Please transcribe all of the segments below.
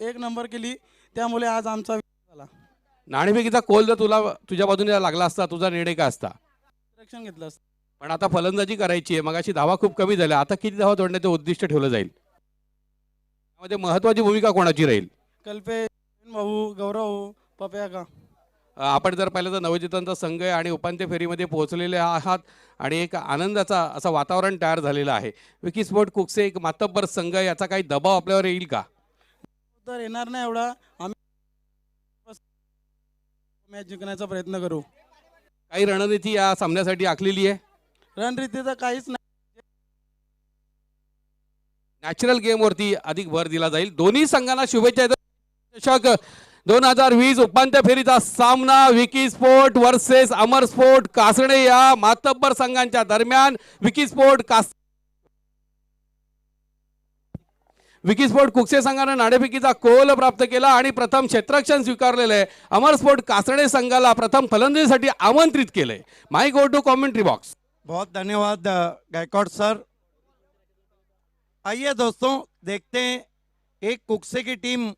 एक नंबर केली, त्यामुळे आज आमचा विजय झाला. नाणेफेकीचा कोल जर तुझ्या बाजूने लागला असता तुझा निर्णय काय असता? आरक्षण घेतलं असतं. पण आता फलंदाजी करायची आहे, मगाशी धावा खूप कमी झाल्या, आता किती धावा तोडण्याचं उद्दिष्ट ठेवलं जाईल? त्यामध्ये महत्वाची भूमिका कोणाची राहील? कल्पेश भाऊ, गौरव भाऊ, पप्या का. आपण जर पाहिलं तर नवजितांचा संघ आहे आणि उपांत्य फेरीमध्ये पोहोचलेले आहात आणि एक आनंदाचा असं वातावरण तयार झालेलं आहे. विकीस्पोर्ट कुकसे एक मातब्बर संघ, याचा काही दबाव आपल्यावर येईल का? तर येणार नाही एवढा. आम्ही मॅच जिंकण्याचा प्रयत्न करू. काही रणनीती या सामन्यासाठी आखलेली आहे? रणनीतीचं काहीच नाही. नॅचरल गेमवरती अधिक भर दिला जाईल. दोन्ही संघांना शुभेच्छा. चषक 2020 उपांत्य फेरीचा सामना विकी स्पोर्ट वर्सेस अमर स्पोर्ट कासणे या मातब्बर संघांच्या दरम्यान. विकी स्पोर्ट कुकसे संघाने नाणेफेकीचा कोल प्राप्त केला आणि प्रथम क्षेत्ररक्षण स्वीकारलेले आहे. अमर स्पोर्ट कासणे संघाला प्रथम फलंदाजीसाठी आमंत्रित केले. My go to commentary box. बहुत धन्यवाद गायकवाड़ सर। आइए दोस्तों, देखते हैं एक कुकसे की टीम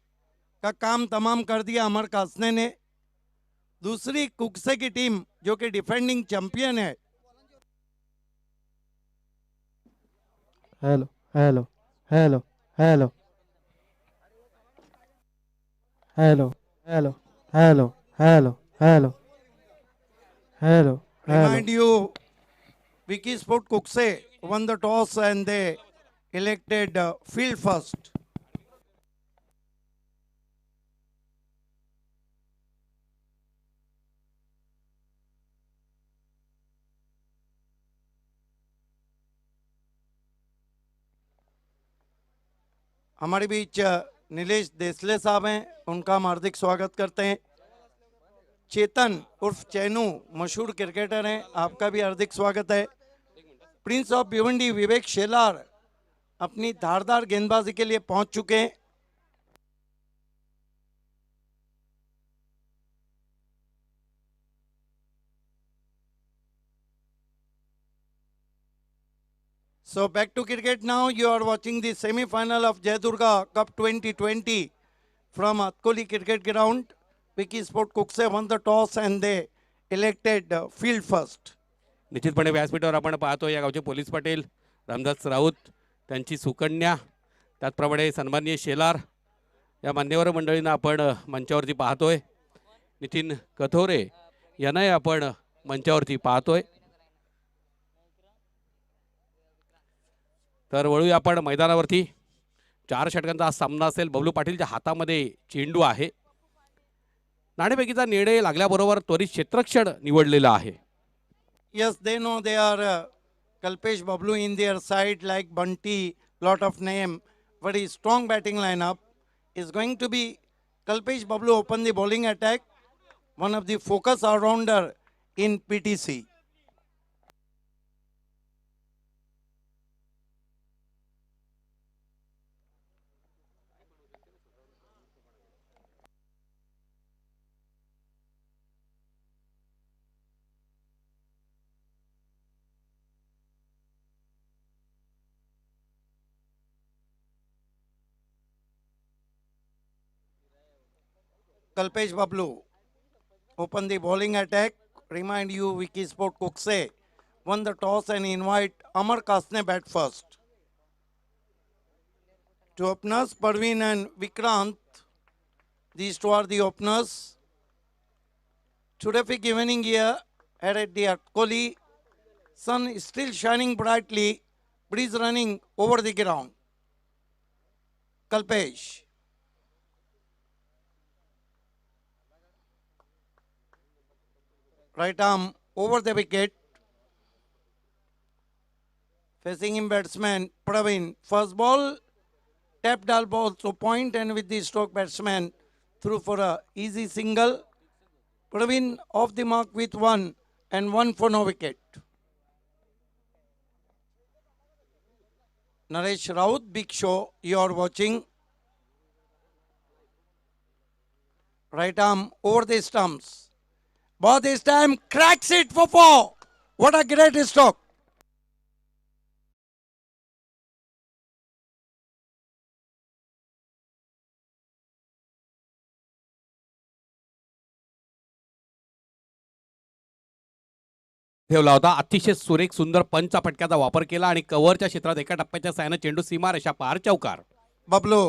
का काम तमाम कर दिया अमर कासने ने। दूसरी कुकसे की टीम जो कि डिफेंडिंग चैंपियन है। Hello hello hello hello hello hello hello hello hello hello Remind you, Vicky Sport Kukse won the toss and they elected field first. हमारे बीच नीलेश देसले साहब हैं, उनका हम हार्दिक स्वागत करते हैं। चेतन उर्फ चैनू मशहूर क्रिकेटर हैं, आपका भी हार्दिक स्वागत है। प्रिंस ऑफ भिवंडी विवेक शेलार अपनी धारदार गेंदबाजी के लिए पहुंच चुके हैं। So back to cricket now. You are watching the semi-final of Jayadurga Cup 2020 from Atkoli Cricket Ground. Vicky Sport Kukse won the toss and they elected field first. निश्चितपणे व्यासपीठावर आपण पाहतो या गावचे पोलीस पाटील रामदास राऊत, त्यांची सुकन्या, त्याचप्रमाणे सन्माननीय शेलार या मान्यवर मंडळींना आपण मंचावरती पाहतोय. नितीन कथोरे यांनाही आपण मंचावरती पाहतोय. तर वळूया आपण मैदानावरती. 4 षटकांचा हा सामना असेल. बबलू पाटीलच्या हातामध्ये चेंडू आहे. नाणेफेकीचा निर्णय लागल्याबरोबर त्वरित क्षेत्ररक्षण निवडलेलं आहे. Yes, they know they are Kalpesh Bablu in their side like Bunty, lot of name, very strong batting lineup. Is going to be Kalpesh Bablu open the bowling attack, one of the focus all-rounder in PTC. Kalpesh Bablu open the bowling attack. Remind you, Vicky Sport Kukse won the toss and invite Amar Kasne bat first. To openers, Parveen and Vikrant. These two are the openers. Terrific evening here at the Atkoli. Sun is still shining brightly. Breeze running over the ground. Kalpesh. Right arm over the wicket. Facing him batsman Praveen. First ball, tapped all ball to point and with the stroke batsman through for a easy single. Praveen off the mark with 1 and 1 for no wicket. Naresh Raut, Big Show, you are watching. Right arm over the stumps. But this time cracks it for 4. What a great stroke. ठेवला होता. अतिशय सुरेख सुंदर पंचचा फटक्याचा वापर केला आणि कव्हरच्या क्षेत्रात एका टप्प्याच्या साहाय्याने चेंडू सीमारेषा पार चौकार. Bablu.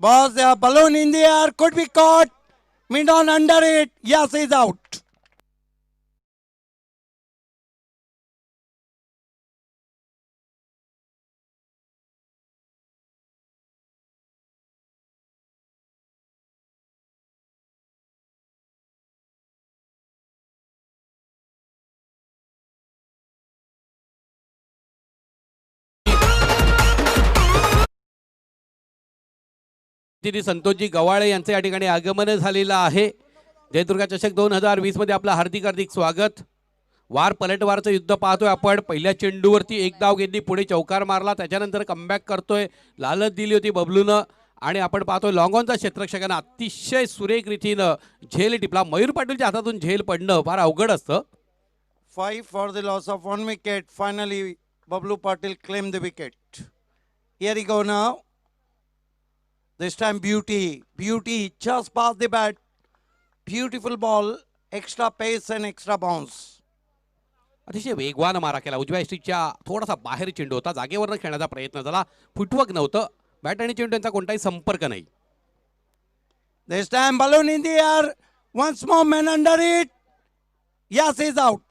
Was a balloon in the air, could be caught. Mid on under it. Yes, is out. तिथे संतोषजी गवाळे यांचे या ठिकाणी आगमन झालेलं आहे. जयदुर्गा चषक 2020 मध्ये आपलं हार्दिक हार्दिक स्वागत. वार पलटवारचं युद्ध पाहतोय आपण. पहिल्या चेंडूवरती एक धाव घेतली, पुढे चौकार मारला, त्याच्यानंतर कमबॅक करतोय. लालच दिली होती बबलूनं आणि आपण पाहतोय लॉंगॉनचा क्षेत्ररक्षकांना अतिशय सुरेख रीतीनं झेल टिपला. मयूर पाटीलच्या हातातून झेल पडणं फार अवघड असतं. 5 for the loss of 1 wicket. Finally, Bablu Patil claimed the wicket. Here he go now. This time Beauty just past the bat. Beautiful ball, extra pace and extra bounce. अतिशय वेगवान मारा केला. उजव्या यष्टीच्या थोडासा बाहेर चेंडू होता. जागेवरनं खेळण्याचा प्रयत्न झाला. फुटवक नव्हतं. बॅट आणि चेंडू यांचा कोणताही संपर्क नाही. This time balloon in the air. Once more man under it. Yes, is out.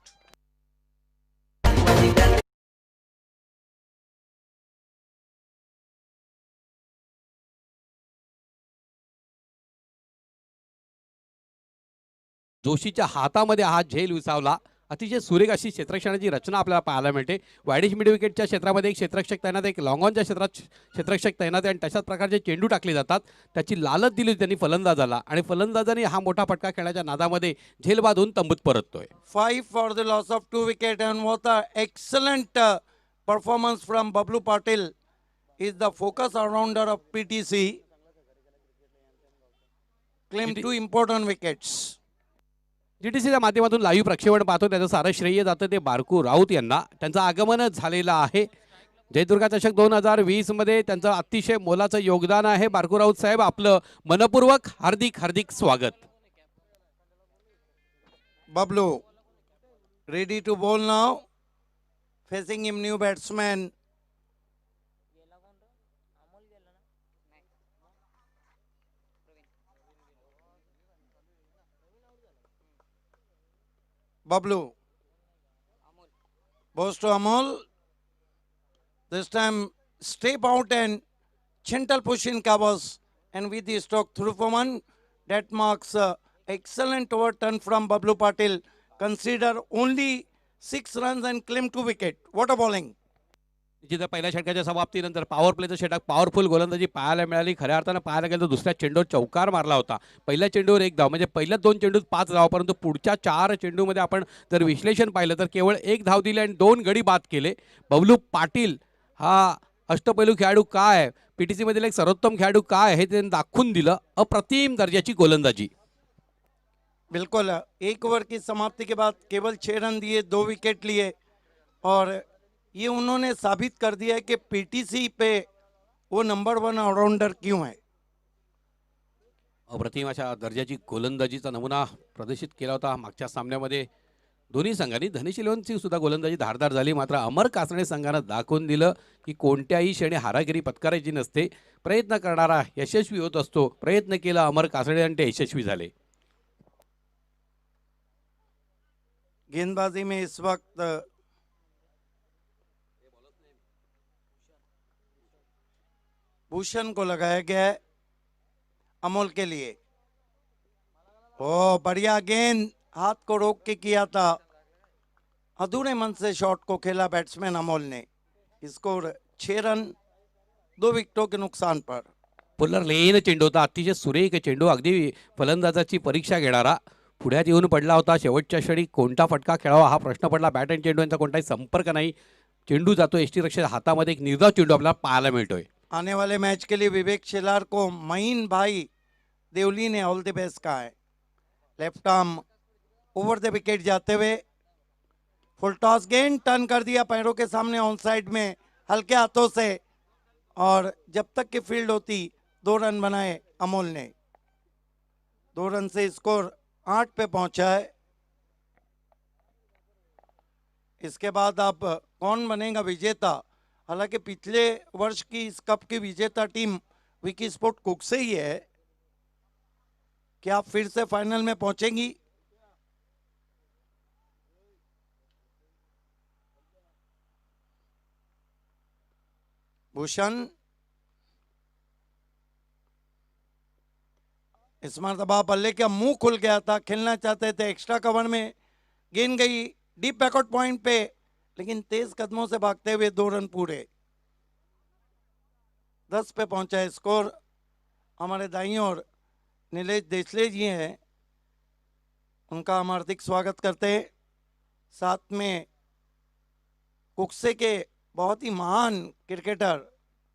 जोशीच्या हातामध्ये हा झेल विसावला. अतिशय सुरेख अशी क्षेत्ररक्षणाची रचना आपल्याला पाहायला मिळते. वायडिश मिड विकेटच्या क्षेत्रामध्ये एक क्षेत्ररक्षक तैनात, एक लॉंगॉनच्या क्षेत्रात क्षेत्ररक्षक तैनात आहे आणि तशाच प्रकारचे चेंडू टाकले जातात. त्याची लालच दिली त्यांनी फलंदाजाला आणि फलंदाजाने हा मोठा फटका खेळण्याच्या नादामध्ये झेल बांधून तंबूत परततोय. 5 for the loss of 2 wicket, and what a excellent performance from Bablu Patil. Is the focus all-rounder of PTC. Claimed 2 important wickets. जीटीसीच्या माध्यमातून लाईव्ह प्रक्षेपण पाहतो. त्याचं सारं श्रेय जातं ते बारकू राऊत यांना. त्यांचं आगमन झालेलं आहे. जयदुर्गा चषक 2020 मध्ये त्यांचं अतिशय मोलाचं योगदान आहे. बारकू राऊत साहेब, आपलं मनपूर्वक हार्दिक हार्दिक स्वागत. Bablu ready to bowl now. Facing him new batsman. Bablu. Bows to Amol. This time step out and gentle push in covers, and with the stroke through for one. That marks excellent overturn from Bablu Patil. Consider only 6 runs and claim 2 wicket. What a bowling. जिथं पहिल्या षटकाच्या समाप्तीनंतर power प्लेचं षटक, powerful गोलंदाजी पाहायला मिळाली. खऱ्या अर्थानं पाहायला गेलं तर दुसऱ्या चेंडूवर चौकार मारला होता. पहिल्या चेंडूवर एक धाव, म्हणजे पहिल्या 2 चेंडूत 5 धाव, परंतु पुढच्या 4 चेंडूमध्ये आपण जर विश्लेषण पाहिलं तर केवळ 1 धाव दिली आणि 2 गडी बाद केले. बबलू पाटील हा अष्टपैलू खेळाडू काय, पीटीसी मधील एक सर्वोत्तम खेळाडू काय हे त्यांनी दाखवून दिलं. अप्रतिम दर्जाची गोलंदाजी. बिल्कुल, 1 ओवर की समाप्ति के बाद केवल 6 रन दिए, 2 विकेट लिए, और ये उन्होंने साबित कर दिया है कि पीटीसी पे वो नंबर 1 ऑलराउंडर क्यों है. अप्रतिम अशा दर्जाची गोलंदाजीचा नमुना प्रदर्शित केला होता मागच्या सामन्यामध्ये. दोन्ही संघांनी, धनेश इलेव्हनची सुद्धा गोलंदाजी धारदार झाली. मात्र अमर कासणे संघानं दाखवून दिलं की कोणत्याही क्षणी हारागिरी पत्करायची नसते. प्रयत्न करणारा यशस्वी होत असतो. प्रयत्न केला अमर कासणे आणि ते यशस्वी झाले. गेंदबाजी में इस वक्त भूषण को लगाया गया है अमोल के लिए. ओ बढ़िया गेंद, हाथ को रोक के किया था. अधूरे मन से शॉट को खेला बैट्समैन अमोल ने. स्कोर 6 रन 2 विकेटों के नुकसान पर. पुलर लेन चेंडू होता. अतिशय सुरेख चेंडू, अगदी फलंदाजाची परीक्षा घेणारा. पुढ्यात येऊन पडला होता. शेवटच्या क्षणी कोणता फटका खेळावा हा प्रश्न पडला. बॅट आणि चेंडू यांचा कोणताही संपर्क नाही. चेंडू जातो एसटी रक्षक हातामध्ये. एक निर्धाव चेंडू आपल्याला पाहायला मिळतोय. आने वाले मैच के लिए विवेक शेलार को महीन भाई देवली ने ऑल द बेस्ट कहा है. Left arm over the wicket जाते हुए फुल टॉस गेंद टर्न कर दिया पैरों के सामने ऑन साइड में हल्के हाथों से, और जब तक की फील्ड होती 2 रन बनाए अमोल ने. 2 रन से स्कोर 8 पे पहुंचा है. इसके बाद अब कौन बनेगा विजेता। हालांकि पिछले वर्ष की इस कप की विजेता टीम विकी स्पोर्ट कुक से ही है। क्या फिर से फाइनल में पहुंचेंगी? भूषण इस मरतबा बल्ले का मुंह खुल गया था, खेलना चाहते थे, एक्स्ट्रा कवर में गेंद गई डीप बैकआउट पॉइंट पे, लेकिन तेज कदमों से भागते हुए 2 रन पूरे। 10 पे पहुंचा है स्कोर। हमारे दाईं ओर नीलेश देसले जी हैं, उनका हम हार्दिक स्वागत करते हैं। साथ में कुक्से के बहुत ही महान क्रिकेटर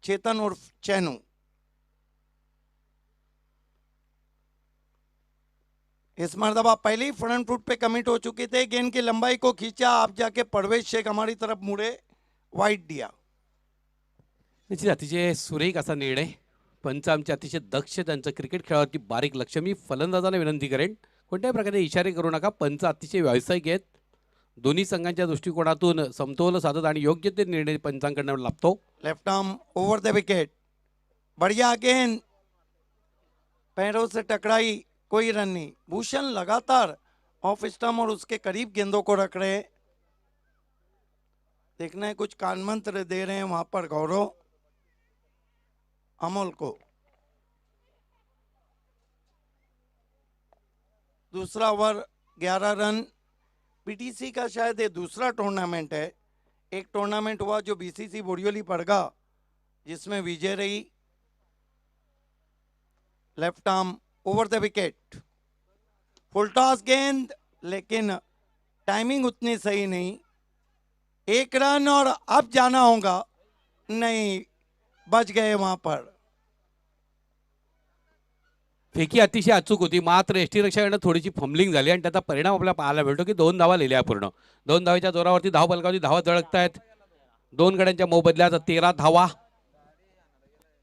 चेतन उर्फ चैनू। इस मरतबा पहले ही फ्रंट फुट पे कमिट हो चुके थे, गेंद की लंबाई को खींचा, आप जाके परवेश शेख हमारी तरफ मुड़े, वाइट दिया। निश्चित अतिशय सुरेख असा निर्णय, पंच आमचे अतिशय दक्ष, त्यांचं क्रिकेट खेळावरती बारीक लक्ष. मी फलंदाजांना विनंती करेन कोणत्याही प्रकारे इशारे करू नका. पंच अतिशय व्यावसायिक आहेत, दोन्ही संघांच्या दृष्टिकोनातून समतोल साधत आणि योग्य ते निर्णय पंचांकडून लाभतो. Left arm over the wicket, बढ़िया गेंद, पैरों से टकराई, कोई रन नहीं। भूषण लगातार ऑफ स्टंप और उसके करीब गेंदों को रख रहे हैं। देखना है कुछ कान मंत्र दे रहे हैं वहां पर गौरव अमोल को। दूसरा ओवर 11 रन। पीटीसी का शायद ये दूसरा टूर्नामेंट है। एक टूर्नामेंट हुआ जो बीसीसी बोरियोली पड़गा, जिसमें विजय रही। Left arm over the wicket, full toss गेंद, लेकिन टाइमिंग उतनी सही नहीं। 1 रन और अब जाना होगा, नहीं, बच गए वहां पर। फेकी अतिशय अचूक होती, मात्र यष्टीरक्षकांना थोडीशी फंबलिंग झाली आणि त्याचा परिणाम आपल्याला पाहायला मिळतो की 2 धावा लिहिल्या पूर्ण. 2 धावेच्या जोरावरती धावफलकावरती धावा झळकत आहेत. 2 गड्यांच्या मोबदल्यात 13 धावा.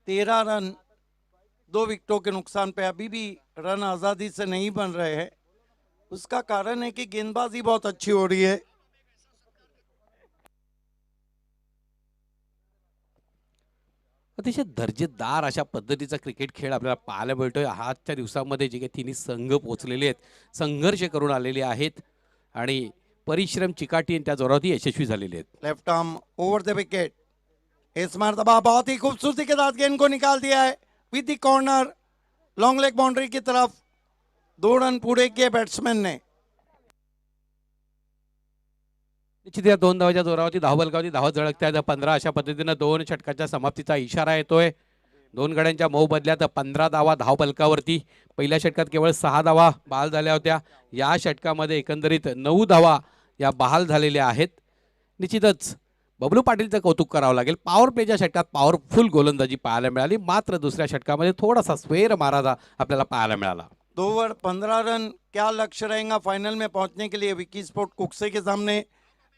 13 रन 2 विकेटों के नुकसान पे अभी भी रन आजादी से नहीं बन रहे हैं। उसका कारण है कि गेंदबाजी बहुत अच्छी हो रही है। अतिशय दर्जेदार अशा पद्धतीचा क्रिकेट खेळ आपल्याला पाहायला मिळतोय. आजच्या दिवसामध्ये जे काही तिन्ही संघ पोहोचलेले आहेत, संघर्ष करून आलेले आहेत आणि परिश्रम चिकाटी आणि त्या जोरावरती यशस्वी झालेले आहेत. Left arm over the wicket, इस मरतबा बहुत ही खूबसूरती के साथ गेंद को निकाल दिया है विद the corner, long leg boundary की तरफ। 2 रन पूरे किए बैट्समैन ने। निश्चित या 2 धावाच्या जोरावरती धावफलकावरती धावा झळकत आहेत. 15 अशा पद्धतीनं 2 षटकाच्या समाप्तीचा इशारा येतोय. 2 गड्यांच्या मोबदल्यात 15 धावा धावफलकावरती. पहिल्या षटकात केवळ 6 धावा बहाल झाल्या होत्या. या षटकामध्ये एकंदरीत 9 धावा या बहाल झालेल्या आहेत. निश्चितच बबलू पाटीलचं कौतुक करावं लागेल. पॉवर प्लेच्या षटकात पॉवरफुल गोलंदाजी पाहायला मिळाली, मात्र दुसऱ्या षटकामध्ये थोडासा स्वेर माराजा आपल्याला पाहायला मिळाला. 2 ओवर 15 रन। क्या लक्ष्य रहेगा फाइनल में पहुंचने के लिए विकी स्पोर्ट कुक्से के सामने,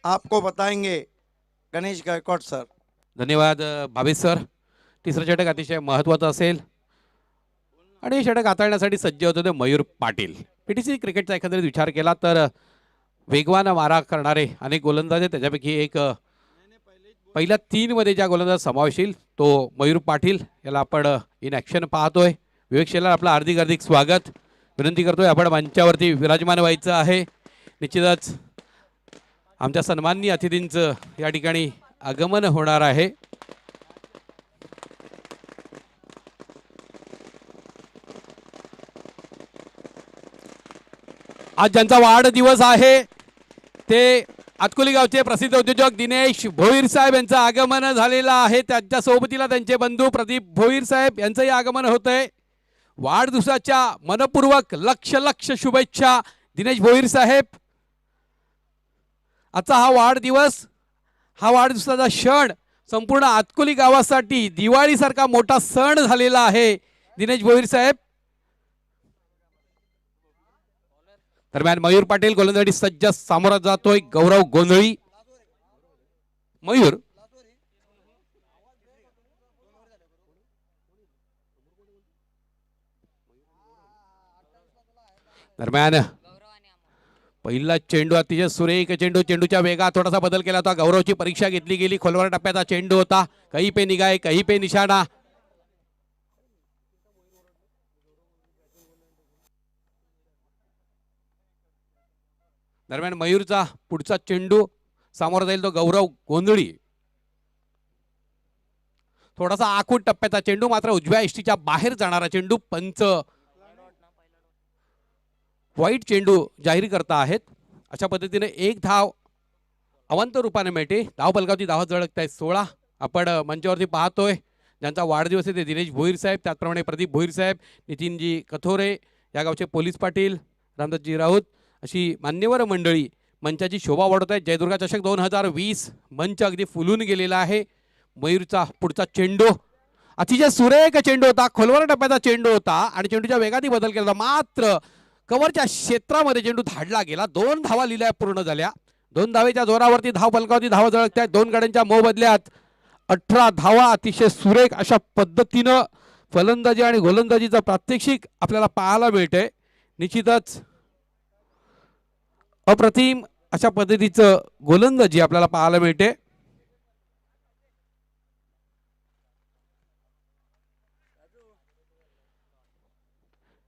आपको बताएंगे गणेश गायकवाड सर। धन्यवाद भावेश सर. तिसरं षटक अतिशय महत्त्वाचं असेल आणि हे षटक हाताळण्यासाठी सज्ज होते ते मयूर पाटील. पीटीसी क्रिकेटचा एकंदरीत विचार केला तर वेगवान मारा करणारे अनेक गोलंदाज आहेत. त्याच्यापैकी एक पहिल्या 3 मध्ये ज्या गोलंदाज समावेश येईल तो मयूर पाटील, याला आपण इन ॲक्शन पाहतोय. विवेक शेलार, आपलं हार्दिक हार्दिक स्वागत. विनंती करतोय आपण मंचावरती विराजमान व्हायचं आहे. निश्चितच आमच्या सन्माननीय अतिथींचं या ठिकाणी आगमन होणार आहे. आज ज्यांचा वाढदिवस आहे ते आतकुली गावचे प्रसिद्ध उद्योजक दिनेश भोईर साहेब यांचं आगमन झालेलं आहे. त्यांच्या सोबतीला त्यांचे बंधू प्रदीप भोईर साहेब यांचंही आगमन होतंय. वाढदिवसाच्या मनपूर्वक लक्ष लक्ष शुभेच्छा दिनेश भोईर साहेब. आजचा हा वाढदिवस, हा वाढदिवसाचा क्षण संपूर्ण आतकुली गावासाठी दिवाळीसारखा मोठा सण झालेला आहे दिनेश भोईर साहेब. दरम्यान मयूर पाटील गोलंदाजी सज्ज सामोरा जातोय. गौरव गोंधळी. मयूर दरम्यान पहिला चेंडू अतिशय सुरेख चेंडू, चेंडूच्या वेगात थोडासा बदल केला होता. गौरवची परीक्षा घेतली गेली. खोलवर टप्प्याचा चेंडू होता. कहीं पे निगाह कहीं पे निशाणा. दरम्यान मयूरचा पुढचा चेंडू सामोरा जाईल तो गौरव गोंधळी. थोडासा आखूड टप्प्याचा चेंडू, मात्र उजव्या इष्टीच्या बाहेर जाणारा चेंडू. पंच वाईट चेंडू जाहीर करता आहेत. अशा पद्धतीने एक धाव अवंत रूपाने मिळते. धाव पलकावती धावा झळकत आहेत 16. आपण मंचावरती पाहतोय ज्यांचा वाढदिवस आहे ते दिनेश भोईर साहेब, त्याचप्रमाणे प्रदीप भोईर साहेब, नितीनजी कथोरे या गावचे पोलीस पाटील, रामदासजी राऊत अशी मान्यवर मंडळी मंचाची शोभा वाढवत आहेत. जयदुर्गा चषक 2020 मंच अगदी फुलून गेलेला आहे. मयूरचा पुढचा चेंडू अतिशय सुरेख चेंडू होता. खोलवर टप्प्याचा चेंडू होता आणि चेंडूच्या वेगातही बदल केला होता. मात्र कव्हरच्या क्षेत्रामध्ये चेंडू धाडला गेला. 2 धावा लिहिल्या पूर्ण झाल्या. 2 धावेच्या जोरावरती धाव पलकावरती धावा झळकत आहेत. 2 गाड्यांच्या मोबदल्यात 18 धावा. अतिशय सुरेख अशा पद्धतीनं फलंदाजी आणि गोलंदाजीचं प्रात्यक्षिक आपल्याला पाहायला मिळते. निश्चितच अप्रतिम अशा पद्धतीचं गोलंदाजी आपल्याला पाहायला मिळते.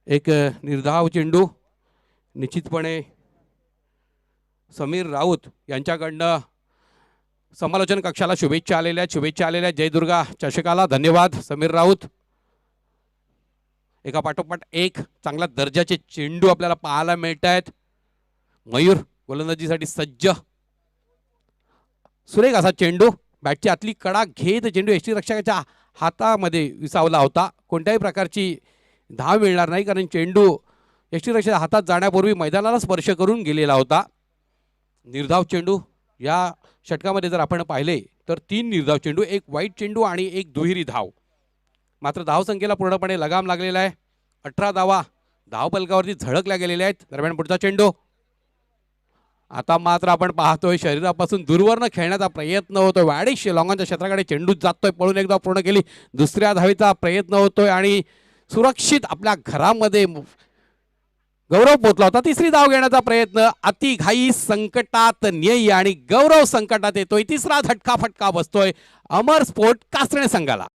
एक निर्धाव चेंडू निश्चितपणे समीर राऊत यांच्याकडनं समालोचन कक्षाला शुभेच्छा आलेल्या जयदुर्गा चषकाला धन्यवाद समीर राऊत. एका पाठोपाठ एक चांगल्या दर्जाचे चेंडू आपल्याला पाहायला मिळत आहेत. मयूर गोलंदाजीसाठी सज्ज. सुरेख असा चेंडू बॅटची आतली कडा घेत चेंडू यष्टी रक्षकाच्या हातामध्ये विसावला होता. कोणत्याही प्रकारची धाव मिळणार नाही कारण चेंडू यष्टीरक्षकाच्या हातात जाण्यापूर्वी मैदानाला स्पर्श करून गेलेला होता. निर्धाव चेंडू या षटकामध्ये जर आपण पाहिले तर 3 निर्धाव चेंडू, 1 वाईट चेंडू आणि 1 दुहेरी धाव. मात्र धावसंख्येला पूर्णपणे लगाम लागलेला आहे. 18 धावा धाव पलकावरती झळकल्या गेलेल्या आहेत. दरम्यान पुढचा चेंडू आता मात्र आपण पाहतोय शरीरापासून दूरवरनं खेळण्याचा प्रयत्न होतोय. वाडिश लॉंगांच्या क्षेत्राकडे चेंडू जातोय. पळून एकदा पूर्ण केली. दुसऱ्या धावेचा प्रयत्न होतोय आणि सुरक्षित आपल्या घरामध्ये गौरव पोचला होता. तिसरी धाव घेण्याचा प्रयत्न अति घाई संकटात न्यायी आणि गौरव संकटात येतोय. तिसरा झटका फटका बसतोय अमर स्पोर्ट कासरणे संघाला.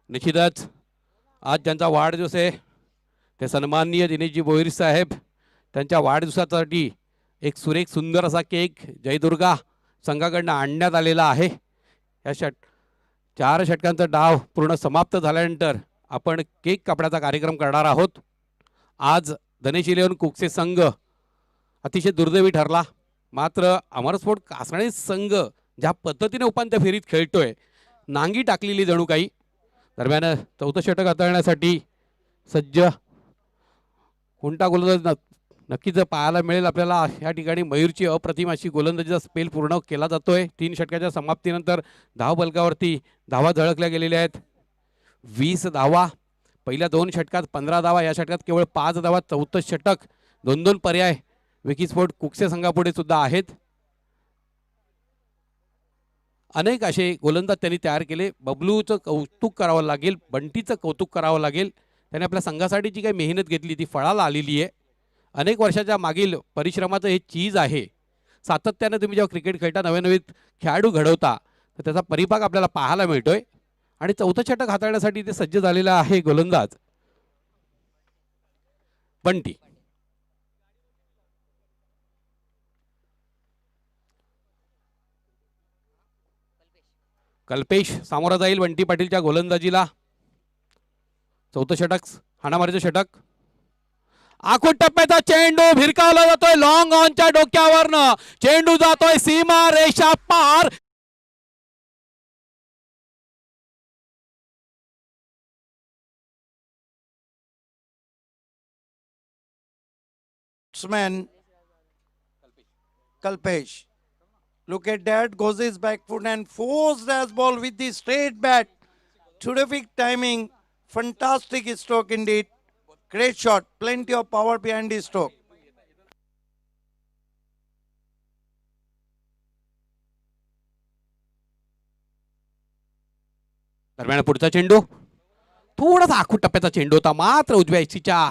निश्चितच आज ज्यांचा वाढदिवस आहे ते सन्माननीय दिनेशजी भोईर साहेब, त्यांच्या वाढदिवसासाठी एक सुरेख सुंदर असा केक जयदुर्गा संघाकडनं आणण्यात आलेला आहे. या 4 षटकांचा डाव पूर्ण समाप्त झाल्यानंतर आपण केक कापण्याचा कार्यक्रम करणार आहोत. आज धनेश इलेव्हन कुकसे संघ अतिशय दुर्दैवी ठरला. मात्र अमरस्फोट कासणे संघ ज्या पद्धतीने उपांत्य फेरीत खेळतोय, नांगी टाकलेली जणू काही. दरम्यान 4थं षटक हाताळण्यासाठी सज्ज कोणता गोलंदाज नक्कीच पाहायला मिळेल आपल्याला. या ठिकाणी मयूरची अप्रतिम अशी गोलंदाजीचा स्पेल पूर्ण केला जातोय. 3 षटकाच्या समाप्तीनंतर धाव बलकावरती धावा झळकल्या गेलेल्या आहेत. 20 धावा पहिल्या 2 षटकात, 15 धावा या षटकात केवळ 5 धावा. 4थं षटक 2-2 पर्याय विकीस्फोट कुकसे संघापुढे सुद्धा आहेत. अनेक असे गोलंदाज त्यांनी तयार केले. बबलूचं कौतुक करावं लागेल, बंटीचं कौतुक करावं लागेल. त्याने आपल्या संघासाठी जी काही मेहनत घेतली ती फळाला आलेली आहे. अनेक वर्षाच्या मागील परिश्रमाचं हे चीज आहे. सातत्याने तुम्ही जेव्हा क्रिकेट खेळता, नवे खेळाडू घडवता, तर त्याचा परिपाक आपल्याला पाहायला मिळतोय. आणि 4थं षटक हाताळण्यासाठी ते सज्ज झालेला आहे गोलंदाज बंटी. कल्पेश सामोरा जाईल बंटी पाटीलच्या गोलंदाजीला. 4थं षटक हाणामारीचं षटक. आखूड टप्प्याचा चेंडू भिरकावला जातोय. लॉंग ऑनच्या डोक्यावरनं चेंडू जातोय सीमा रेषा पार. Kalpesh. Look at that, goes his back foot and forced as ball with the straight bat. Terrific timing, fantastic stroke indeed. Great shot, plenty of power behind the stroke. दरम्यान पुढचा चेंडू थोडासा आखूड टप्प्याचा चेंडू होता, मात्र उजव्या इच्छीच्या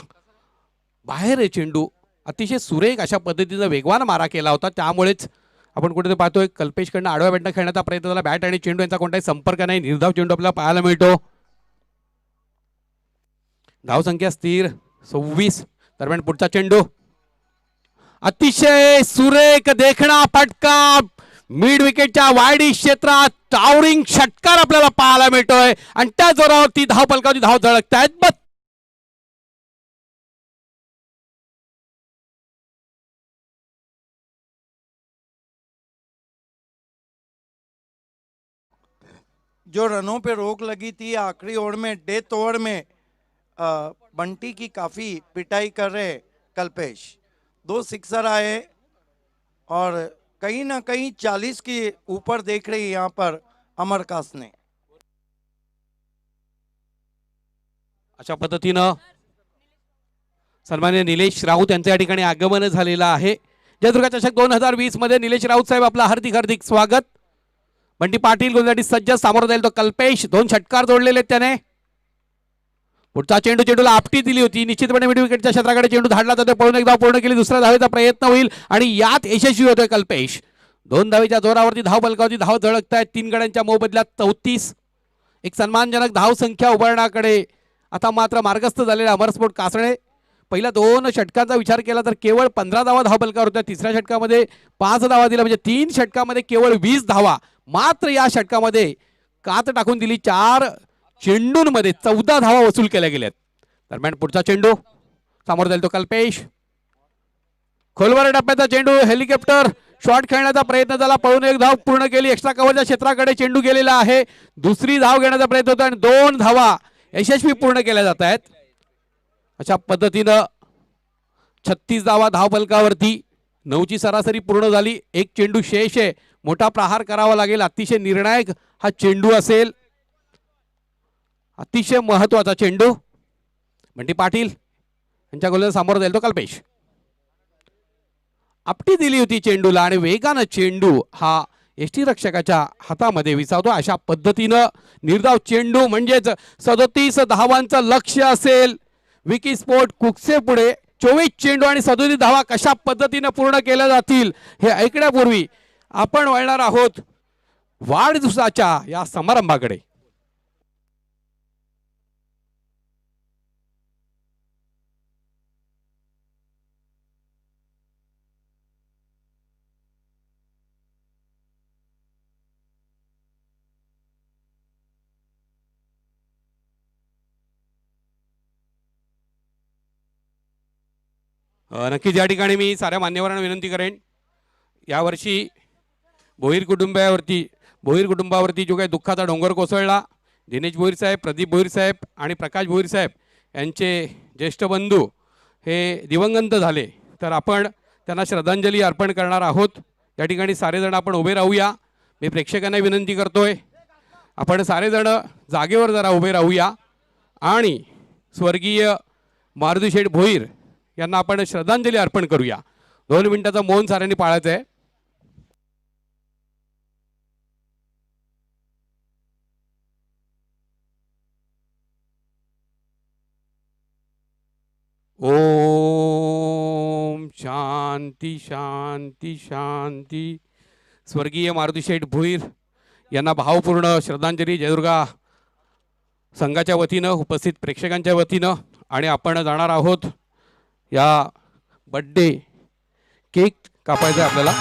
बाहेर आहे चेंडू. अतिशय सुरेख अशा पद्धतीचा वेगवान मारा केला होता, त्यामुळेच आपण कुठेतरी पाहतोय कल्पेशकडनं आडव्या बॅटनं खेळण्याचा प्रयत्न झाला. बॅट आणि चेंडू यांचा कोणताही संपर्क नाही, निर्धाव चेंडू आपल्याला पाहायला मिळतो. धावसंख्या स्थिर 26. दरम्यान पुढचा चेंडू अतिशय सुरेख देखणा फटका मिड विकेटच्या वायडी क्षेत्रात टावरिंग षटकार आपल्याला पाहायला मिळतोय आणि त्या जोरावरती धाव फलकावरती धाव झळकतायत. बस जो रनों पे रोक लगी थी आखिरी ओवर में, डेथ ओवर में बंटी की काफी पिटाई कर रहे कल्पेश. 2 सिक्सर आए और कहीं ना कहीं 40 के ऊपर देख रही यहाँ पर अमरकास ने. अशा पद्धतीनं सन्मान्य निलेश राऊत यांच्या या ठिकाणी आगमन झालेलं आहे. जयदुर्गा चषक 2020 मध्ये निलेश राऊत साहेब आपलं हार्दिक हार्दिक स्वागत. बंटी पाटील गोलंदाजी सज्ज, सामोरं जाईल तो कल्पेश. 2 षटकार जोडलेले त्याने. पुढचा चेंडू, चेंडूला आपटी दिली होती, निश्चितपणे मिड विकेटच्या क्षेत्राकडे चेंडू धाडला जातो. पळून एक धाव पूर्ण केली, दुसऱ्या धावेचा प्रयत्न होईल आणि यात यशस्वी होतोय कल्पेश. 2 धावेच्या जोरावरती धाव फलकावरती धाव झळकतायत. 3 गड्यांच्या मोबदल्यात 34. एक सन्मानजनक धाव संख्या उभारण्याकडे आता मात्र मार्गस्थ झालेले अमरस्फोट कासणे. पहिल्या 2 षटकांचा विचार केला तर केवळ 15 धावा धाव फलकावर होत्या. तिसऱ्या षटकामध्ये 5 धावा दिल्या, म्हणजे 3 षटकामध्ये केवळ 20 धावा. मात्र या षटकामध्ये कात टाकून दिली. 4 चेंडूंमध्ये 14 धावा वसूल केल्या गेल्यात. दरम्यान पुढचा चेंडू समोर जाईल तो कल्पेश. खोलवर टप्प्याचा चेंडू, हेलिकॉप्टर शॉट खेळण्याचा प्रयत्न झाला, पळून एक धाव पूर्ण केली. एक्स्ट्रा कव्हरच्या क्षेत्राकडे चेंडू गेलेला आहे. दुसरी धाव घेण्याचा प्रयत्न होता आणि 2 धावा यशस्वी पूर्ण केल्या जात आहेत. अशा पद्धतीनं 36 धावा धाव फलकावरती. 9ची सरासरी पूर्ण झाली. एक चेंडू शेष आहे, मोठा प्रहार करावा लागेल. अतिशय निर्णायक हा चेंडू असेल, अतिशय महत्वाचा चेंडू. बंटी पाटील यांच्या गोलला सामोरं जाईल तो कल्पेश. आपटी दिली होती चेंडूला आणि वेगानं चेंडू हा यष्टीरक्षकाच्या हातामध्ये विसावतो. अशा पद्धतीनं निर्धाव चेंडू म्हणजेच 37 धावांचं लक्ष्य असेल विकी स्पोर्ट कुकसे पुढे. 24 चेंडू आणि 37 धावा कशा पद्धतीनं पूर्ण केल्या जातील हे ऐकण्यापूर्वी आपण वळणार आहोत वाढदिवसाच्या या समारंभाकडे. नक्कीच या ठिकाणी मी साऱ्या मान्यवरांना विनंती करेन, यावर्षी भोईर कुटुंबावरती जो काही दुःखाचा डोंगर कोसळला, दिनेश भोईर साहेब, प्रदीप भोईर साहेब आणि प्रकाश भोईर साहेब यांचे ज्येष्ठ बंधू हे दिवंगत झाले, तर आपण त्यांना श्रद्धांजली अर्पण करणार आहोत. या ठिकाणी सारेजण आपण उभे राहूया. मी प्रेक्षकांना विनंती करतोय, आपण सारेजण जागेवर जरा उभे राहूया आणि स्वर्गीय मारुती शेठ भोईर यांना आपण श्रद्धांजली अर्पण करूया. 2 मिनिटाचं मौन साऱ्यांनी पाळायचं आहे. ओम शांती शांती शांती. स्वर्गीय मारुती शेठ भोईर यांना भावपूर्ण श्रद्धांजली जयदुर्गा संघाच्या वतीनं, उपस्थित प्रेक्षकांच्या वतीनं. आणि आपण जाणार आहोत या बर्थडे केक कापायचा आपल्याला.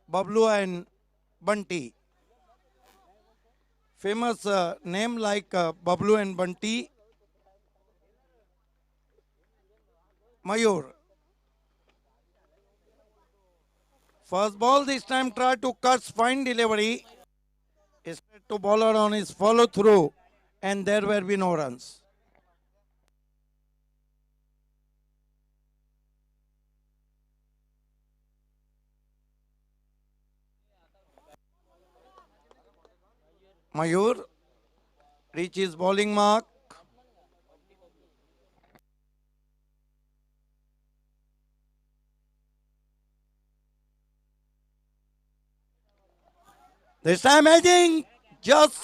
Bablu and Bunty. Famous name like Bablu and Bunty. Mayur. First ball this time tried to cut fine delivery. Straight to bowler on his follow through, and there will be no runs. Mayur reaches bowling mark. This time edging just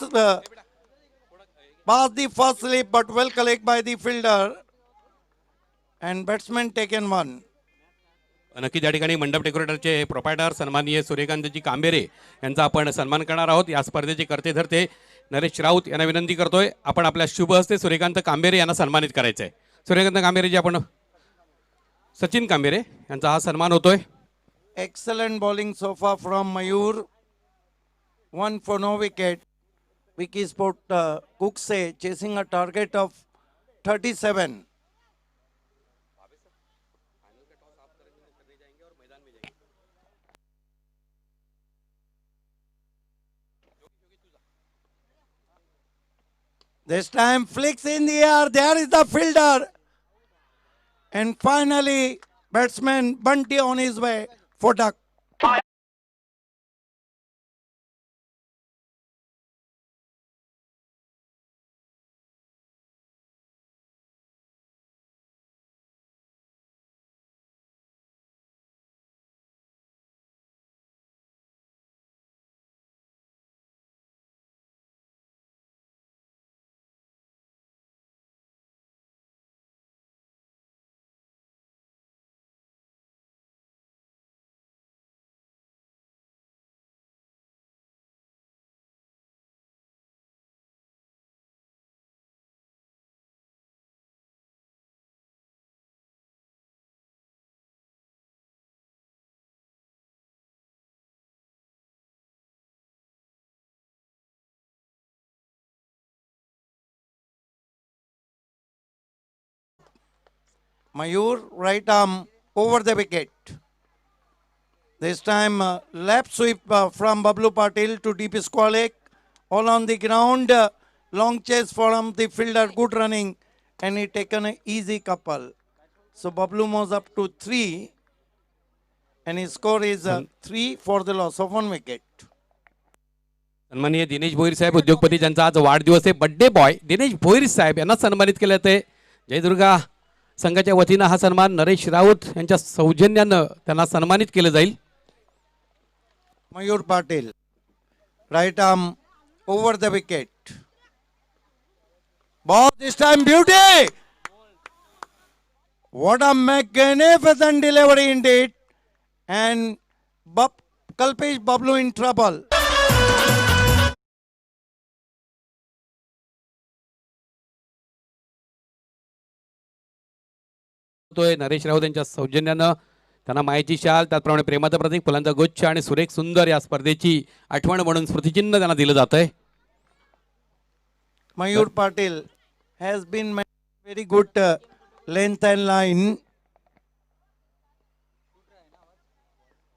past the first slip, but well collected by the fielder, and batsman taken one. नक्की त्या ठिकाणी मंडप डेकोरेटरचे प्रोपायटर सन्माननीय सूर्यकांतजी कांबेरे यांचा आपण सन्मान करणार आहोत. या स्पर्धेचे करते धरते नरेश राऊत यांना विनंती करतोय, आपण आपल्या शुभ हस्ते सूर्यकांत कांबेरे यांना सन्मानित करायचं आहे. सूर्यकांत कांबेरे जी आपण सचिन कांबेरे यांचा हा सन्मान होतोय. Excellent bowling so far from Mayur. One for no wicket. Vicky Sport Kukse chasing a target of 37. This time flicks in the air. There is the fielder. And finally, batsman Bunty on his way for duck. Mayur right arm over the wicket. This time left sweep from Bablu Patil to deep square leg. All on the ground. Long chase from the fielder. Good running. And he taken an easy couple. So Bablu moves up to 3. And his score is 3 for the loss of 1 wicket. सन्माननीय दिनेश भोईर साहेब उद्योगपती ज्यांचा आज वाढदिवस आहे, birthday boy Dinesh Bhoir साहेब यांना सन्मानित केले जाते. जयदुर्गा संघाच्या वतीनं हा सन्मान नरेश राऊत यांच्या सौजन्यानं त्यांना सन्मानित केलं जाईल. Mayur Patil, right arm over the wicket. Ball this time beauty. What a magnificent delivery indeed. And Kalpesh Bablu in trouble. Naresh Raut यांच्या सौजन्यानं त्यांना मायेची शाल, त्याचप्रमाणे प्रेमाचं प्रतीक, फुलांचा गुच्छ आणि सुरेख सुंदर या स्पर्धेची आठवण म्हणून स्मृतिचिन्ह त्यांना दिलं जात आहे. Mayur Patil has been very good length and line.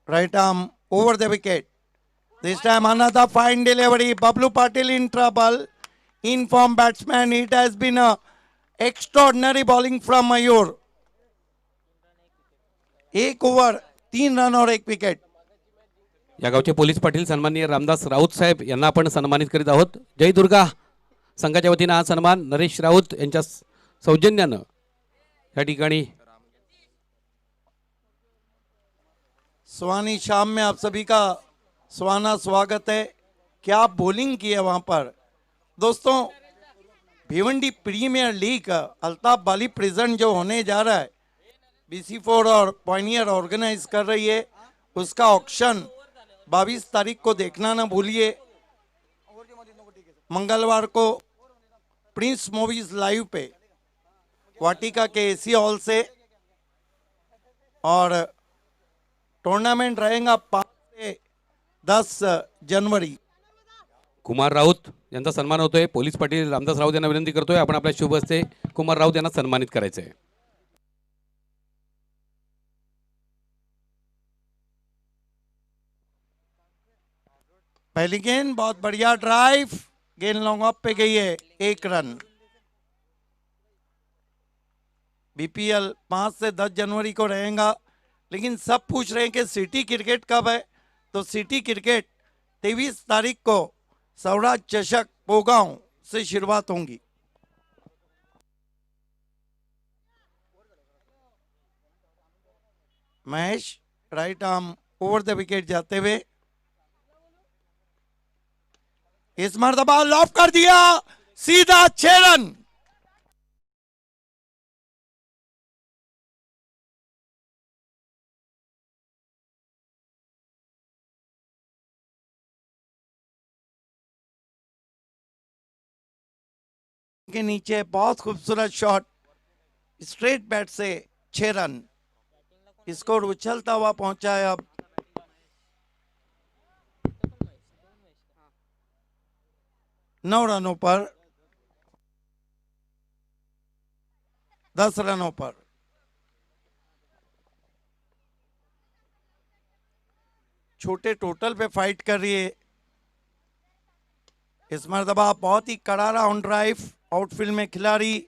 Right arm over the wicket. This time another fine delivery. Bablu Patil in trouble. Informed batsman. It has been a extraordinary bowling from Mayur. 1 over 3 run और 1 wicket. या गावचे police Patil सन्माननीय रामदास राऊत साहेब यांना आपण सन्मानित करीत आहोत. जय दुर्गा संघाच्या वतीनं हा सन्मान नरेश राऊत यांच्या सौजन्यानं या ठिकाणी. सुहानी शाम में आप सभी का सुहाना स्वागत है. क्या बॉलिंग की है वहां पर दोस्तों. भिवंडी प्रीमियर लीग अल्ताफ बाली प्रेजेंट जो होने जा रहा है, BC4 और पॉइनियर ऑर्गेनाइज कर रही है. उसका ऑक्शन 22 तारीख को देखना ना भूलिए. मंगलवार को प्रिंस मूवीज लाइव पे वाटिका के एसी हॉल से. और टूर्नामेंट रहेगा 5 से 10 जनवरी। कुमार राऊत यांचा सन्मान होतोय. पोलीस पाटील रामदास राऊत यांना विनंती करतोय आपण आपल्या शुभ हस्ते कुमार राऊत यांना सन्मानित करायचंय. पहली गेंद बहुत बढ़िया ड्राइव, गेंद लॉन्ग ऑफ पे गई है, 1 रन। बीपीएल 5 से 10 जनवरी को रहेगा, लेकिन सब पूछ रहे हैं कि सिटी क्रिकेट कब है। तो सिटी क्रिकेट 23 तारीख को स्वराज चषक पोगांव से शुरुआत होंगी। Mahesh right arm over the wicket जाते हुए, इस मरतबा लॉफ कर दिया, सीधा 6 रन। के नीचे बहुत खूबसूरत शॉट, स्ट्रेट बैट से 6 रन। स्कोर उछलता हुआ पहुंचा है अब 9 रनों पर, 10 रनों पर। छोटे टोटल पे फाइट कर रही है इस मरतबा। बहुत ही करारा ऑन ड्राइव, आउटफील्ड में खिलाड़ी,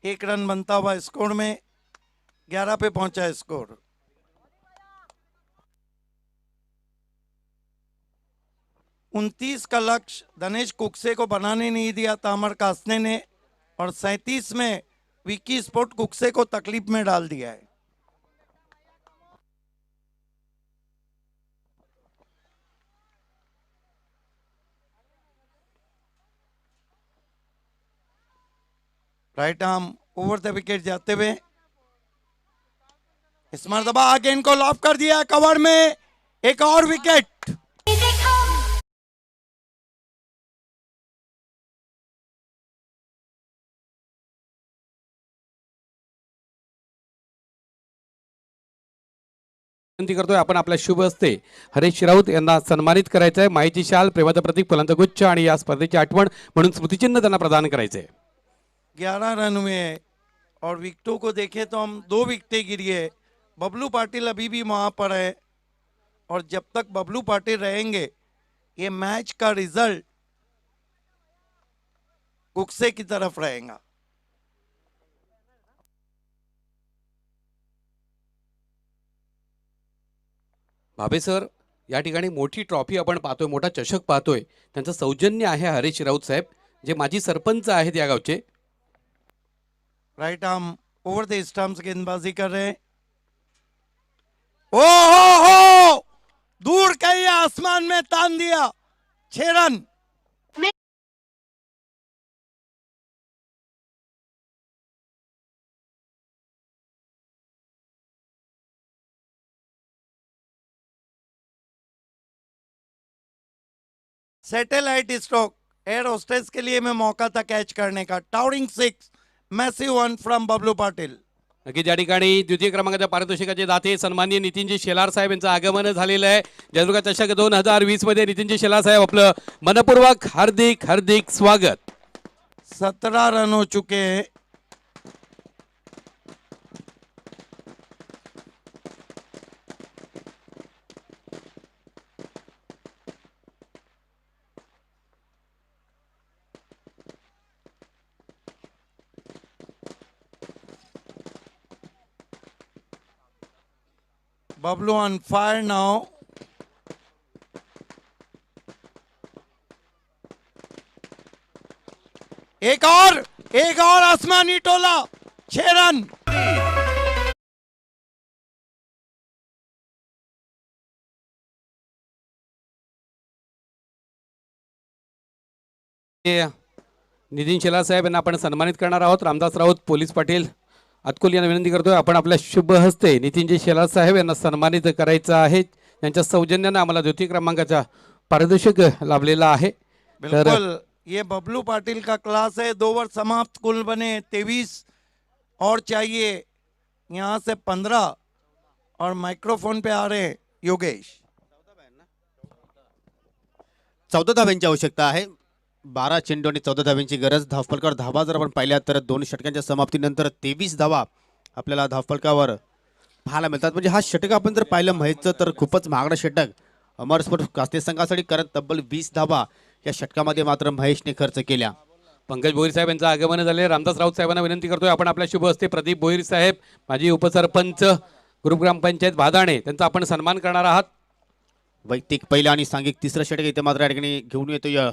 1 रन बनता हुआ स्कोर में 11 पे पहुंचा है स्कोर। उनतीस का लक्ष्य दिनेश कुक्से को बनाने नहीं दिया तामर कासने ने, और 37 में विकी स्पोर्ट कुक्से को तकलीफ में डाल दिया है। Right arm over the wicket जाते हुए, इस मरतबा गेंद को लॉफ कर दिया कवर में, एक और विकेट। विनंती करतोय आपण आपल्या शुभ हस्ते हरीश राऊत यांना सन्मानित करायचंय. माहिती शाल, प्रेमाचं प्रतीक, फुलांचा गुच्छ आणि या स्पर्धेची आठवण म्हणून स्मृतिचिन्ह त्यांना प्रदान करायचंय. 11 रन हुए और विकेटों को देखें तो हम 2 विकेटें गिरी है। बबलू पाटिल अभी भी वहां पर है, और जब तक बबलू पाटिल रहेंगे ये मैच का रिजल्ट कुक्से की तरफ रहेगा। भाबे सर, या ठिकाणी मोठी ट्रॉफी आपण पाहतोय, मोठा चषक पाहतोय. त्यांचं सौजन्य आहे हरीश राऊत साहेब, जे माजी सरपंच आहेत या गावचे. Right arm over the stumps गेंदबाजी कर रहे हैं। ओ हो, दूर कहीं आसमान में तान दिया, 6 run. Satellite stroke, air hostess के लिए मैं मौका था कैच करने का। Towering 6, massive 1 from Bablu Patil. नक्की ज्या ठिकाणी द्वितीय क्रमांकाच्या पारितोषिकाचे दाते सन्माननीय नितीनजी शेलार साहेब यांचं आगमन झालेलं आहे. जयदुर्गा चषक 2020 मध्ये नितीनजी शेलार साहेब आपलं मनपूर्वक हार्दिक हार्दिक स्वागत. 17 रन हो चुके हैं। Bablu on fire now. एक और आसमानी टोला, 6 रन। नितीन शेलार साहेब यांना आपण सन्मानित करणार आहोत. रामदास राऊत, पोलीस पाटील, अतकुल यांना विनंती करतोय आपण आपल्या शुभ हस्ते नितीनजी शेलार साहेब यांना सन्मानित करायचं आहे. त्यांच्या सौजन्याने आम्हाला द्वितीय क्रमांकाचा पारितोषिक लाभलेला आहे. बिल्कुल, ये बबलू पाटिल का क्लास है। 2 ओवर समाप्त, कुल बने 23 और चाहिए, यहाँ से 15। और माइक्रोफोन पे आ रहे हैं योगेश। 14 धाब्यांची आवश्यकता आहे. 12 चेंडू आणि 14 धाब्यांची गरज. धावफलकावर धावा जर आपण पाहिल्या तर 2 षटकांच्या समाप्तीनंतर 23 धावा आपल्याला धावफलकावर पाहायला मिळतात. म्हणजे हा षटक आपण जर पाहिलं महेशचं तर खूपच महागडा षटक अमर स्पोर्ट्स कास्ते संघासाठी, कारण तब्बल 20 धावा या षटकामध्ये मात्र महेशने खर्च केल्या. पंकज भोईर साहेब यांचं आगमन झाले. रामदास राऊत साहेबांना विनंती करतोय आपण आपल्या शुभ हस्ते प्रदीप भोईर साहेब माजी उपसरपंच ग्रुप ग्रामपंचायत भादाणे त्यांचा आपण सन्मान करणार आहात. वैयक्तिक पहिलं आणि सांघिक तिसरं षटक इथे मात्र या ठिकाणी घेऊन येतो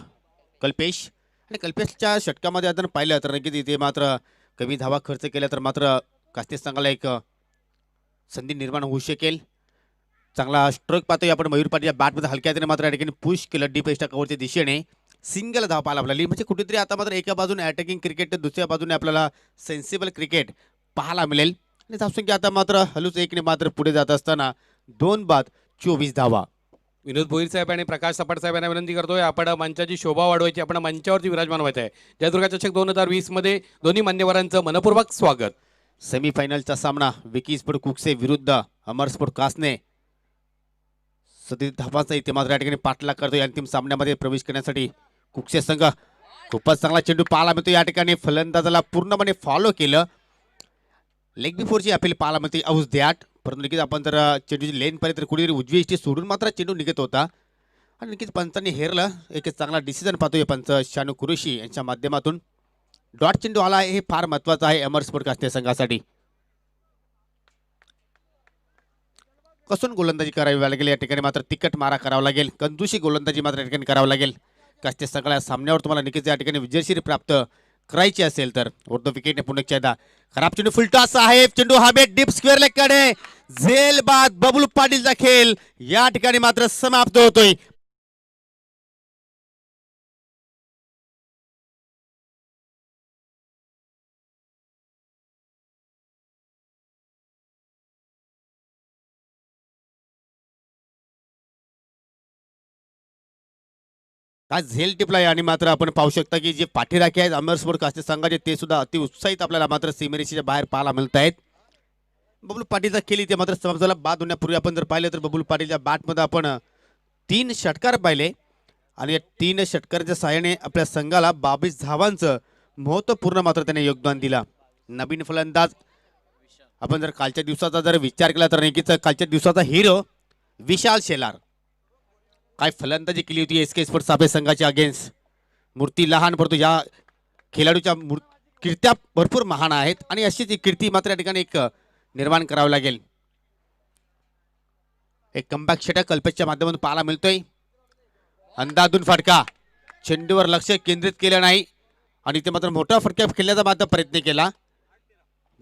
कल्पेश. आणि कल्पेशच्या षटकामध्ये आपण पाहिलं तर नक्कीच इथे मात्र कमी धावा खर्च केल्या तर मात्र कास्ते संघाला एक संधी निर्माण होऊ शकेल. चांगला स्ट्रोक पाहतोय आपण मयूर पाटील या बॅटमध्ये हलक्या हाताने मात्र या ठिकाणी पुश केलं डीप एस्टा कव्हरच्या दिशेने. सिंगल धाव पाहायला आपल्याला म्हणजे कुठेतरी आता मात्र एका बाजूने अटॅकिंग क्रिकेट तर दुसऱ्या बाजूने आपल्याला सेन्सिबल क्रिकेट पाहायला मिळेल. आणि धावसंख्या आता मात्र हलूच एकने मात्र पुढे जात असताना 2 बाद 24 धावा. विनोद भोईर साहेब आणि प्रकाश सपाट साहेब यांना विनंती करतोय आपण मंचाची शोभा वाढवायची, आपण मंचावरती विराजमान व्हायचं आहे. जयदुर्गा चषक 2020 मध्ये दोन्ही मान्यवरांचं मनपूर्वक स्वागत. सेमीफायनलचा सामना विकी स्पोर्ट कुकसे विरुद्ध अमर स्पोर्ट कासने. 37 धावांचा इथे मात्र या ठिकाणी पाठलाग करतोय. अंतिम सामन्यामध्ये प्रवेश करण्यासाठी कुकसे संघ खूपच चांगला चेंडू पाहायला मिळतो. या ठिकाणी फलंदाजाला पूर्णपणे फॉलो केलं. लेग बिफोरची अपील पाहायला मिळते आऊस द्याट, परंतु नक्कीच आपण जर चेंडूची लेन पाहिली तर कुठेतरी उजवी इष्टी सोडून मात्र चेंडू निघत होता आणि नक्कीच पंचांनी हेरलं. एक चांगला डिसिजन पाहतोय पंच शानू कुरेशी यांच्या माध्यमातून. डॉट चेंडू आला आहे हे फार महत्वाचं आहे अमर स्पोर्ट कास्ते संघासाठी. कसून गोलंदाजी करावी लागेल या ठिकाणी, मात्र तिकट मारा करावा लागेल. कंजूशी गोलंदाजी मात्र या ठिकाणी करावं लागेल. कास्ते संघाला सामन्यावर तुम्हाला नक्कीच या ठिकाणी विजयश्री प्राप्त करायची असेल तर. उर्दू विकेटने पुन्हा एकदा खराब चेंडू फुलटॉस आहे. चेंडू हवेत डीप स्क्वेअर लेगकडे झेल बाद बबलू पाटीलचा खेळ या ठिकाणी मात्र समाप्त होतोय. काय झेल टिपलाय आणि मात्र आपण पाहू शकता की जे पाठीराखे आहेत अमर स्पोर्ट कास्ते संघाचे ते सुद्धा अति उत्साहित आपल्याला मात्र सीमेरेषेच्या बाहेर पाहायला मिळत आहेत. बबलू पाटीलचा खेळ इथे मात्र समाप्त झाला. बाद होण्यापूर्वी आपण जर पाहिलं तर बबलू पाटीलच्या बॅटमध्ये आपण 3 षटकार पाहिले आणि या 3 षटकाराच्या सहाय्याने आपल्या संघाला 22 धावांचं महत्त्वपूर्ण मात्र त्याने योगदान दिला. नवीन फलंदाज आपण जर कालच्या दिवसाचा जर विचार केला तर नक्कीच कालच्या दिवसाचा हिरो विशाल शेलार. काय फलंदाजी केली होती एस के स्पोर्ट्स साबे संघाच्या अगेन्स्ट. मूर्ती लहान परंतु या खेळाडूच्या कीर्त्या भरपूर महान आहेत आणि अशीच एक कीर्ती मात्र या ठिकाणी एक निर्माण करावं लागेल. एक कमबॅक षटक कल्पेशच्या माध्यमातून पाहायला मिळतोय. अंदाधून फटका, चेंडूवर लक्ष केंद्रित केलं नाही आणि ते मात्र मोठा फटका खेळण्याचा मात्र प्रयत्न केला.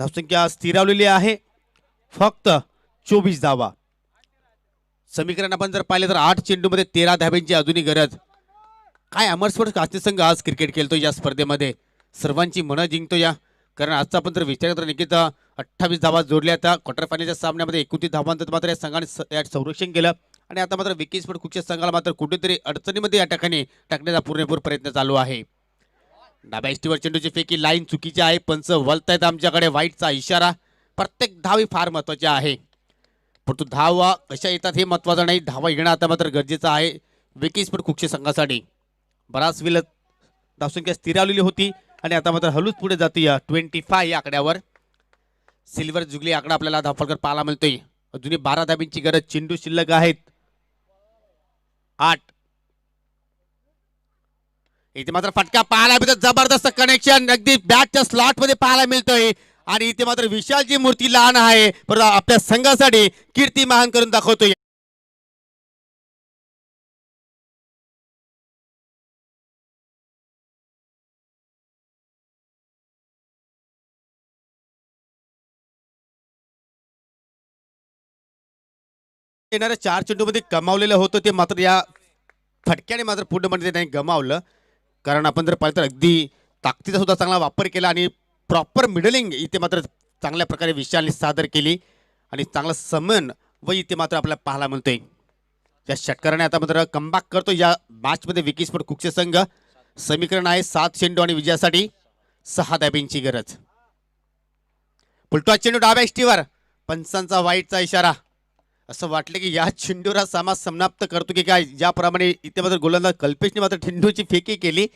धावसंख्या स्थिरावलेली आहे फक्त 24 धावा. समीकरण आपण जर पाहिलं तर 8 चेंडूमध्ये 13 धाब्यांची अजूनही गरज. काय अमर स्पोर्ट्स कास्ते संघ आज क्रिकेट खेळतो या स्पर्धेमध्ये, सर्वांची मनं जिंकतो या. कारण आजचा आपण जर विचार केला तर नक्कीच 28 धावा जोडल्या. आता क्वार्टर फायनलच्या सामन्यामध्ये 29 धावांचं मात्र या संघाने संरक्षण केलं आणि आता मात्र विकी स्पोर्ट कुकच्या संघाला मात्र कुठेतरी अडचणीमध्ये या ठिकाणी टाकण्याचा पुरेपूर प्रयत्न चालू आहे. डाव्या इष्टीवर चेंडूची फेकी लाईन चुकीची आहे. पंच वळतायत आमच्याकडे, वाईटचा इशारा. प्रत्येक धाव ही फार महत्वाची आहे, परंतु धावा कशा येतात हे महत्वाचं नाही, धावा येणं आता मात्र गरजेचं आहे विकी स्पोर्ट कुकच्या संघासाठी. बराच वेळ धावसंख्या स्थिरावलेली होती आणि आता मात्र हलूच पुढे जाते या 25 या आकड्यावर. सिल्वर जुगली आकडा आपल्याला धावफलकर पाहायला मिळतोय. अजूनही 12 धाब्यांची गरज. चेंडू शिल्लक आहेत 8. इथे मात्र फटका पाहायला मिळतो. जबरदस्त कनेक्शन अगदी बॅटच्या स्लॉट मध्ये पाहायला मिळतोय आणि इथे मात्र विशालची मूर्ती लहान आहे परंतु आपल्या संघासाठी कीर्ती महान करून दाखवतोय. येणाऱ्या 4 चेंडूमध्ये गमावलेलं होतं ते मात्र या फटक्याने मात्र पूर्णपणे त्यांनी गमावलं. कारण आपण जर पाहिलं तर अगदी ताकदीचा सुद्धा चांगला वापर केला आणि प्रॉपर मिडलिंग इथे मात्र चांगल्या प्रकारे विशालने सादर केली आणि चांगला समन व इथे मात्र आपल्याला पाहायला मिळतोय. या षटकाराने आता मात्र कमबॅक करतो या मॅचमध्ये विकी स्पोर्ट कुकचे संघ. समीकरण आहे 7 चेंडू आणि विजयासाठी 6 धाब्यांची गरज. पुलटॉस चेंडू डाव्या इष्टीवर, पंचांचा वाईटचा इशारा. असं वाटलं की या चेंडूवर हा सामना समाप्त करतो की काय, ज्याप्रमाणे इथे मात्र गोलंदाज कल्पेशने मात्र चेंडूची फेकी केली.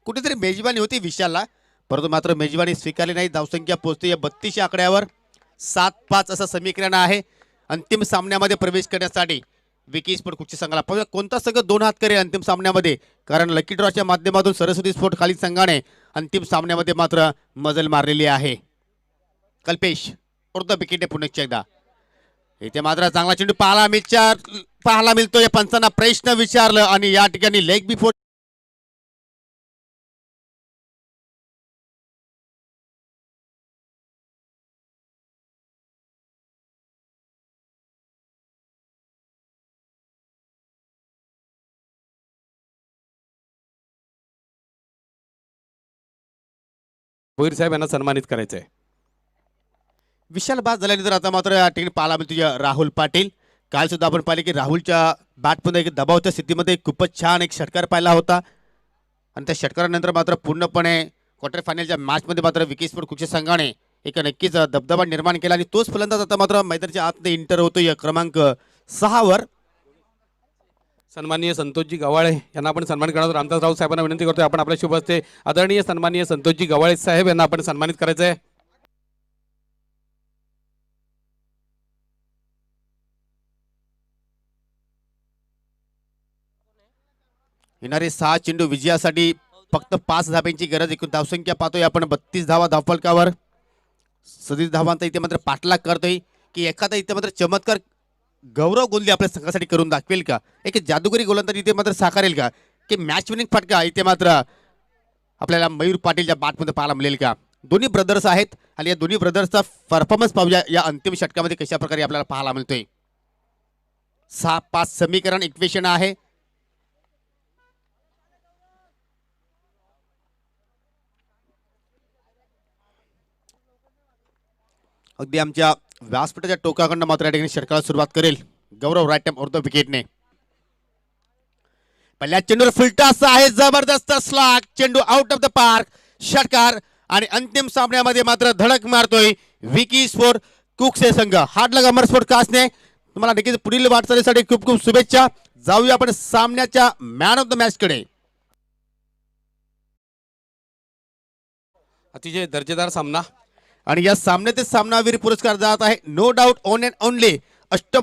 कुठेतरी मेजबानी होती विशालला, परंतु मात्र मेजबानी स्वीकारली नाही. धावसंख्या पोहोचते या 32 आकड्यावर. 7-5 असं समीकरण आहे. अंतिम सामन्यामध्ये प्रवेश करण्यासाठी विकी स्पोर्ट कुठच्या संघाला पाहूया कोणता संघ 2 हात करेल अंतिम सामन्यामध्ये, कारण लकी ड्रॉच्या माध्यमातून सरस्वती स्पोर्ट खाली संघाने अंतिम सामन्यामध्ये मात्र मजल मारलेली आहे. कल्पेश अर्धा विकेट पुन्हा एकदा. इथे मात्र चांगला चेंडू पाहायला मिळतो. या पंचांना प्रश्न विचारलं आणि या ठिकाणी लेग बिफोर भोईर साहेब यांना सन्मानित करायचं आहे. विशाल बाद झाल्यानंतर आता मात्र या ठिकाणी पाहायला मिळतो राहुल पाटील. काल सुद्धा आपण पाहिले की राहुलच्या बॅटमध्ये एक दबावच्या स्थितीमध्ये खूपच छान एक षटकार पाहिला होता आणि त्या षटकारानंतर मात्र पूर्णपणे क्वार्टर फायनलच्या मॅचमध्ये मात्र विकी स्पोर्ट कुठच्या संघाने एक नक्कीच दबदबा निर्माण केला आणि तोच फलंदाज आता मात्र मैदानाच्या आतमध्ये इंटर होतो या क्रमांक 6 वर. सन्माननीय संतोषजी गव्हाळे यांना आपण सन्मान करणार. रामदास राऊत साहेबांना विनंती करतोय आपण आपल्या शुभ हस्ते आदरणीय सन्माननीय संतोषजी गव्हाळे साहेब यांना आपण सन्मानित करायचं आहे. येणारे 6 चेंडू विजयासाठी फक्त 5 धाब्यांची गरज. एकूण धावसंख्या पाहतोय आपण 32 धावा धावफलकावर. 37 धावांचा इथे मात्र पाठलाग करतोय की एखादा इथे मात्र चमत्कार गौरव गोंधळे आपल्या संघासाठी करून दाखवेल का, एक जादूगरी गोलंदाज इथे मात्र साकारेल का, की मॅच विनिंग फटका इथे मात्र आपल्याला मयूर पाटीलच्या बॅटमध्ये पाहायला मिळेल का. दोन्ही ब्रदर्स आहेत आणि या दोन्ही ब्रदर्सचा परफॉर्मन्स पाहूया या अंतिम षटकामध्ये कशा प्रकारे आपल्याला पाहायला मिळतोय. 6-5 समीकरण इक्वेशन आहे. अगदी आमच्या व्यासपीठाच्या टोकाकडनं मात्र या ठिकाणी षटकाला सुरुवात करेल गौरव राईट टाइम ऑर्थ विकेटने. पहिल्या चेंडूवर फुलटास आहे, जबरदस्त स्लॉग, चेंडू आउट ऑफ द पार्क, षटकार आणि अंतिम सामन्यामध्ये मात्र धडक मारतोय विकी स्पोर्ट कुकसे संघ. हार्ड लक अमर स्पोर्ट कास्टने तुम्हाला नक्कीच पुढील वाटचालीसाठी खूप खूप शुभेच्छा. जाऊया आपण सामन्याच्या मॅन ऑफ द मॅच कडे. अतिशय दर्जेदार सामना आणि या सामन्यातील सामनावीर पुरस्कार जात आहे no doubt one and only